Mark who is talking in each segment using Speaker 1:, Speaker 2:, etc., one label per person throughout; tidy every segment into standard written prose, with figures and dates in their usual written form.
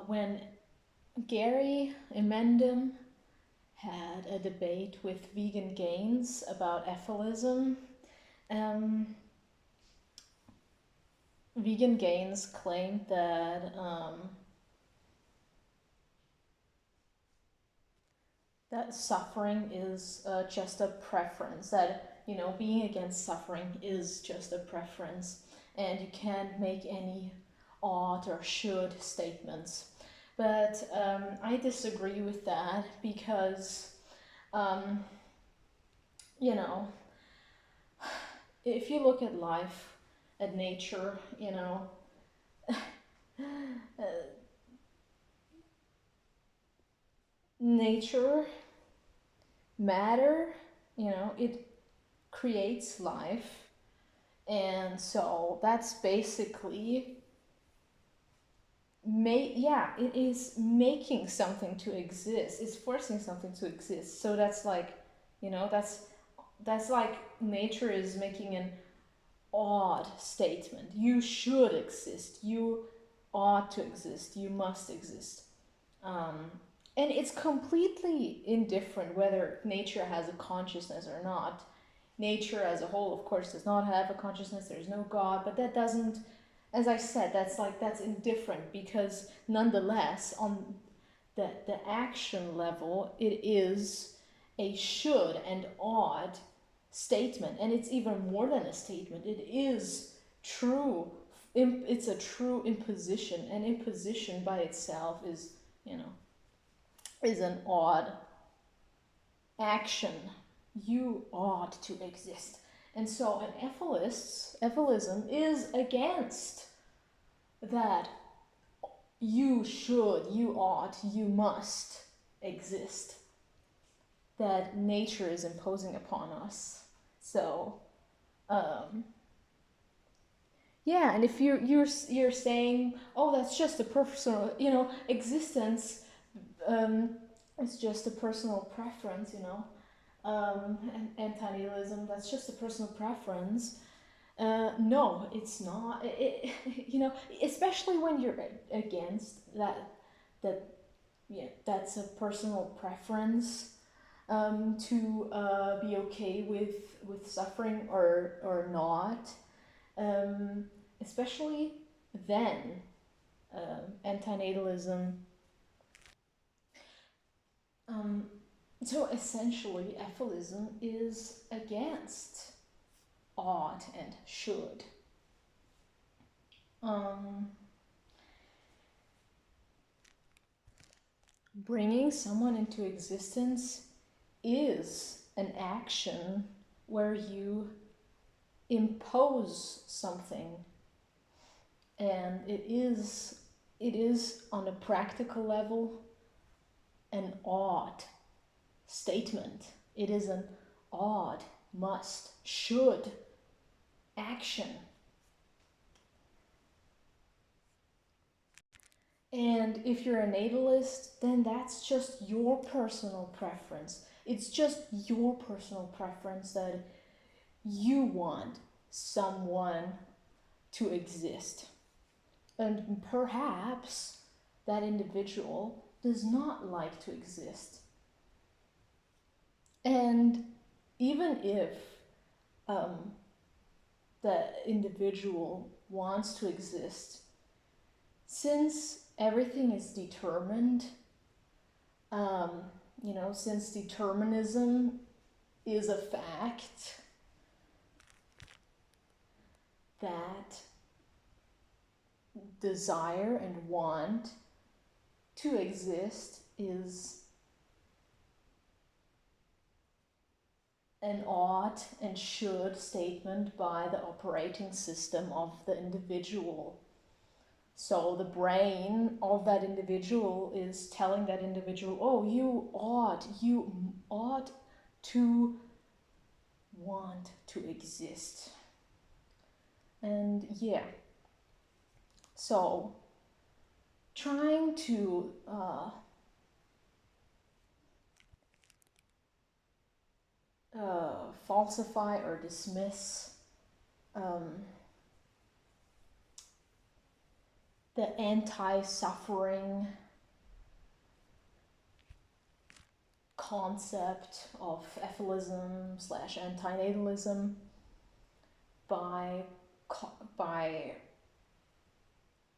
Speaker 1: When Gary Emendem had a debate with Vegan Gains about ethylism, um, Vegan Gains claimed that suffering is just a preference, that, being against suffering is just a preference, and you can't make any ought or should statements. But I disagree with that because, um, you know, if you look at life, at nature, nature, matter, it creates life. And so that's basically, it is making something to exist. It's forcing something to exist. So that's like, that's like nature is making an odd statement. You should exist. You ought to exist. You must exist. Um, and it's completely indifferent whether nature has a consciousness or not. Nature as a whole, of course, does not have a consciousness. There's no God, but that doesn't, as I said, that's indifferent, because nonetheless, on the action level, it is a should and ought statement, and it's even more than a statement. It is true. It's a true imposition, and imposition by itself is, you know, is an odd action. You ought to exist. And so an ethylism is against that you should, you ought, you must exist, that nature is imposing upon us. So, um, yeah, and if you're saying, oh, that's just a personal, existence, um, it's just a personal preference, and antinatalism, that's just a personal preference. No, it's not. Especially when you're against that, that yeah, that's a personal preference. To be okay with suffering or not. Um, Especially then, antinatalism. Um, so essentially, ethylism is against ought and should. Um, Bringing someone into existence is an action where you impose something, and it is on a practical level an ought statement. It is an ought, must, should action. And if you're a natalist, then that's just your personal preference. It's just your personal preference that you want someone to exist. And perhaps that individual does not like to exist. And even if um, the individual wants to exist, since everything is determined, since determinism is a fact, that desire and want to exist is an ought and should statement by the operating system of the individual. So the brain of that individual is telling that individual, oh, you ought to want to exist. And yeah, so trying to falsify or dismiss um, the anti-suffering concept of ethylism slash antinatalism by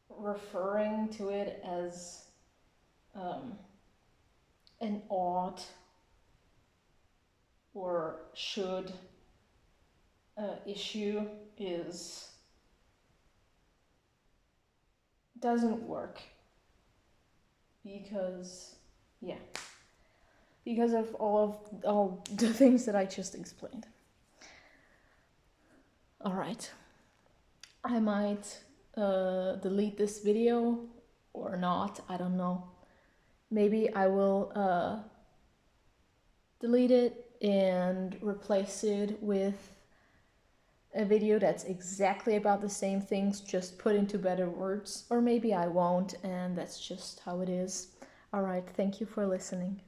Speaker 1: referring to it as an ought or should issue doesn't work because of all the things that I just explained. All right, I might delete this video or not, I don't know. Maybe I will delete it and replace it with a video that's exactly about the same things, just put into better words. Or maybe I won't, and that's just how it is. All right, thank you for listening.